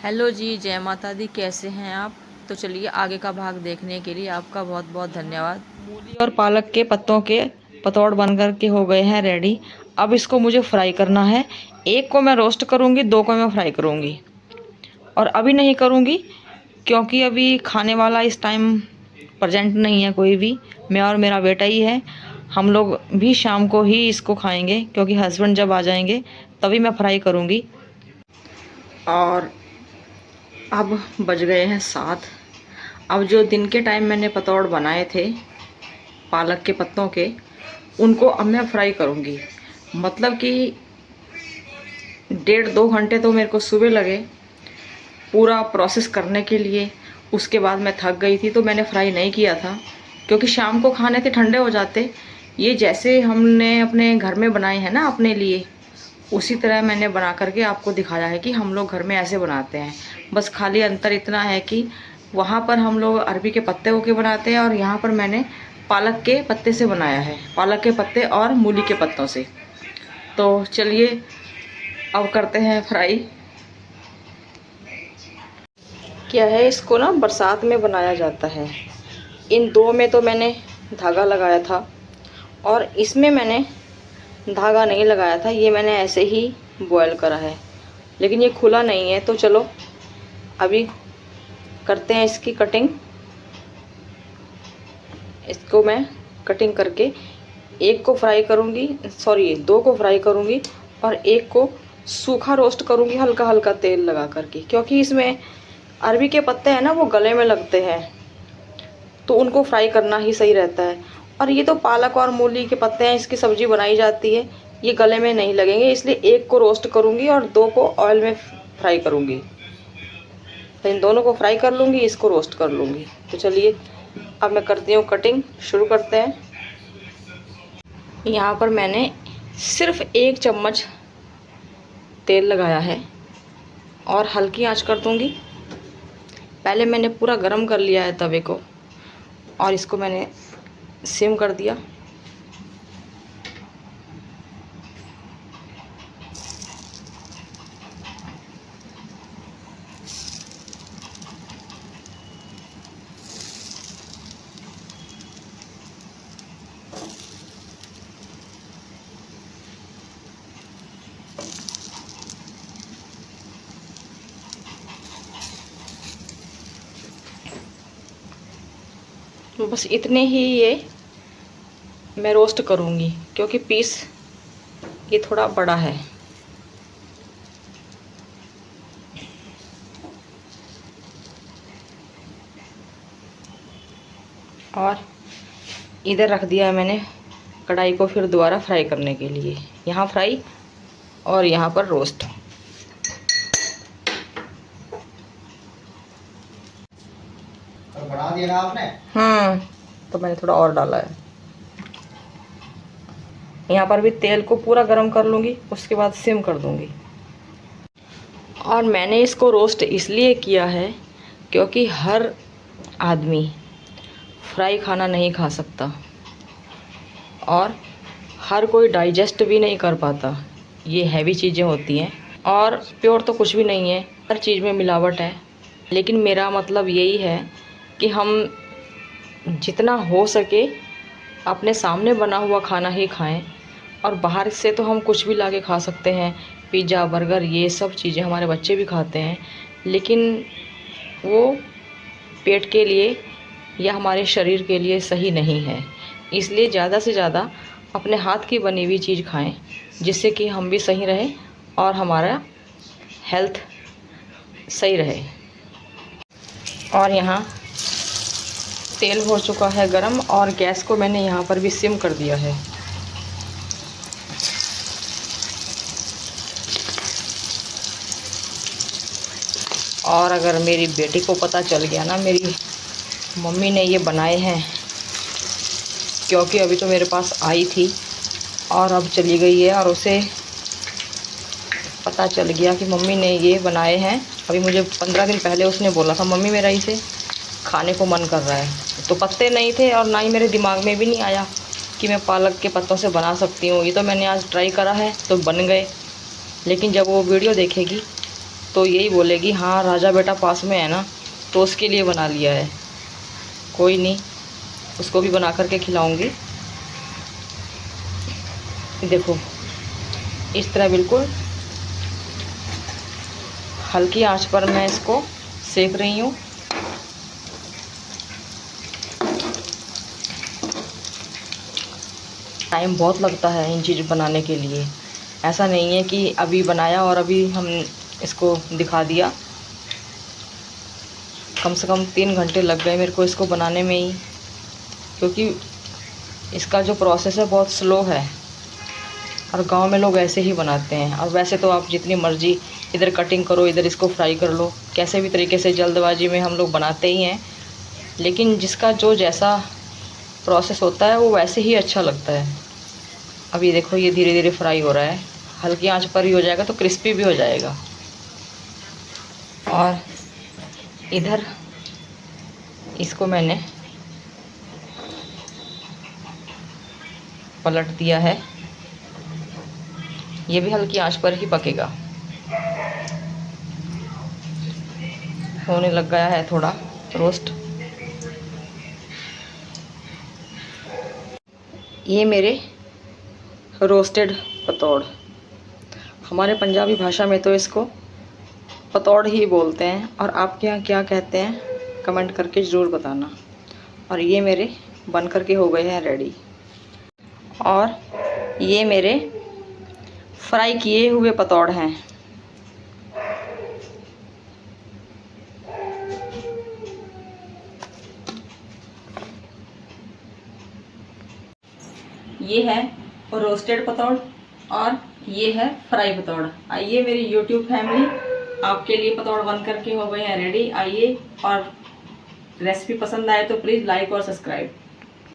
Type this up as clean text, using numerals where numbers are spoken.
Hello जी, जय माता दी। कैसे हैं आप? तो चलिए आगे का भाग देखने के लिए आपका बहुत बहुत धन्यवाद। मूली और पालक के पत्तों के पतौड़ बनकर के हो गए हैं रेडी। अब इसको मुझे फ्राई करना है। एक को मैं रोस्ट करूँगी, दो को मैं फ्राई करूँगी। और अभी नहीं करूँगी क्योंकि अभी खाने वाला इस टाइम प्रेजेंट नहीं है कोई भी। मैं और मेरा बेटा ही है। हम लोग भी शाम को ही इसको खाएंगे क्योंकि हस्बैंड जब आ जाएंगे तभी मैं फ्राई करूँगी। और अब बज गए हैं 7। अब जो दिन के टाइम मैंने पतौड़ बनाए थे पालक के पत्तों के, उनको अब मैं फ्राई करूँगी। मतलब कि 1.5-2 घंटे तो मेरे को सुबह लगे पूरा प्रोसेस करने के लिए। उसके बाद मैं थक गई थी तो मैंने फ्राई नहीं किया था क्योंकि शाम को खाने थे, ठंडे हो जाते। ये जैसे हमने अपने घर में बनाए हैं ना अपने लिए, उसी तरह मैंने बना करके आपको दिखाया है कि हम लोग घर में ऐसे बनाते हैं। बस खाली अंतर इतना है कि वहाँ पर हम लोग अरबी के पत्ते होके बनाते हैं और यहाँ पर मैंने पालक के पत्ते से बनाया है, पालक के पत्ते और मूली के पत्तों से। तो चलिए अब करते हैं फ्राई। क्या है, इसको ना बरसात में बनाया जाता है। इन दो में तो मैंने धागा लगाया था और इसमें मैंने धागा नहीं लगाया था। ये मैंने ऐसे ही बॉयल करा है, लेकिन ये खुला नहीं है। तो चलो अभी करते हैं इसकी कटिंग। इसको मैं कटिंग करके एक को फ्राई करूँगी, सॉरी दो को फ्राई करूँगी और एक को सूखा रोस्ट करूँगी हल्का हल्का तेल लगा करके। क्योंकि इसमें अरबी के पत्ते हैं ना, वो गले में लगते हैं तो उनको फ्राई करना ही सही रहता है। और ये तो पालक और मूली के पत्ते हैं, इसकी सब्ज़ी बनाई जाती है, ये गले में नहीं लगेंगे। इसलिए एक को रोस्ट करूँगी और दो को ऑयल में फ्राई करूँगी। तो इन दोनों को फ्राई कर लूँगी, इसको रोस्ट कर लूँगी। तो चलिए अब मैं करती हूँ कटिंग, शुरू करते हैं। यहाँ पर मैंने सिर्फ 1 चम्मच तेल लगाया है और हल्की आंच कर दूँगी। पहले मैंने पूरा गरम कर लिया है तवे को और इसको मैंने सिम कर दिया। बस इतने ही ये मैं रोस्ट करूँगी क्योंकि पीस ये थोड़ा बड़ा है। और इधर रख दिया है मैंने कढ़ाई को फिर दोबारा फ्राई करने के लिए। यहाँ फ्राई और यहाँ पर रोस्ट। बढ़ा दिया ना आपने? तो मैंने थोड़ा और डाला है। यहाँ पर भी तेल को पूरा गर्म कर लूँगी, उसके बाद सिम कर दूँगी। और मैंने इसको रोस्ट इसलिए किया है क्योंकि हर आदमी फ्राई खाना नहीं खा सकता और हर कोई डाइजेस्ट भी नहीं कर पाता। ये हैवी चीज़ें होती हैं और प्योर तो कुछ भी नहीं है, हर चीज़ में मिलावट है। लेकिन मेरा मतलब यही है कि हम जितना हो सके अपने सामने बना हुआ खाना ही खाएं। और बाहर से तो हम कुछ भी ला के खा सकते हैं, पिज़्ज़ा बर्गर ये सब चीज़ें हमारे बच्चे भी खाते हैं, लेकिन वो पेट के लिए या हमारे शरीर के लिए सही नहीं है। इसलिए ज़्यादा से ज़्यादा अपने हाथ की बनी हुई चीज़ खाएं, जिससे कि हम भी सही रहें और हमारा हेल्थ सही रहे। और यहाँ तेल हो चुका है गरम और गैस को मैंने यहाँ पर भी सिम कर दिया है। और अगर मेरी बेटी को पता चल गया ना मेरी मम्मी ने ये बनाए हैं, क्योंकि अभी तो मेरे पास आई थी और अब चली गई है, और उसे पता चल गया कि मम्मी ने ये बनाए हैं। अभी मुझे 15 दिन पहले उसने बोला था मम्मी मेरा इसे खाने को मन कर रहा है। तो पत्ते नहीं थे और ना ही मेरे दिमाग में भी नहीं आया कि मैं पालक के पत्तों से बना सकती हूँ। ये तो मैंने आज ट्राई करा है तो बन गए। लेकिन जब वो वीडियो देखेगी तो यही बोलेगी हाँ राजा बेटा पास में है ना, तो उसके लिए बना लिया है। कोई नहीं, उसको भी बना करके खिलाऊंगी। देखो इस तरह बिल्कुल हल्की आंच पर मैं इसको सेक रही हूँ। टाइम बहुत लगता है इन चीज़ बनाने के लिए। ऐसा नहीं है कि अभी बनाया और अभी हम इसको दिखा दिया। कम से कम 3 घंटे लग गए मेरे को इसको बनाने में ही, क्योंकि इसका जो प्रोसेस है बहुत स्लो है और गांव में लोग ऐसे ही बनाते हैं। और वैसे तो आप जितनी मर्ज़ी इधर कटिंग करो, इधर इसको फ्राई कर लो, कैसे भी तरीके से जल्दबाजी में हम लोग बनाते ही हैं। लेकिन जिसका जो जैसा प्रोसेस होता है वो वैसे ही अच्छा लगता है। अब ये देखो ये धीरे धीरे फ्राई हो रहा है, हल्की आंच पर ही हो जाएगा तो क्रिस्पी भी हो जाएगा। और इधर इसको मैंने पलट दिया है, ये भी हल्की आंच पर ही पकेगा। होने लग गया है थोड़ा रोस्ट। ये मेरे रोस्टेड पतौड़, हमारे पंजाबी भाषा में तो इसको पतौड़ ही बोलते हैं, और आपके यहाँ क्या कहते हैं कमेंट करके ज़रूर बताना। और ये मेरे बन करके हो गए हैं रेडी। और ये मेरे फ्राई किए हुए पतौड़ हैं। ये है रोस्टेड पतौड़ और ये है फ्राई पतौड़। आइए मेरी यूट्यूब फैमिली, आपके लिए पतौड़ बन करके हो गए हैं रेडी। आइए, और रेसिपी पसंद आए तो प्लीज़ लाइक और सब्सक्राइब।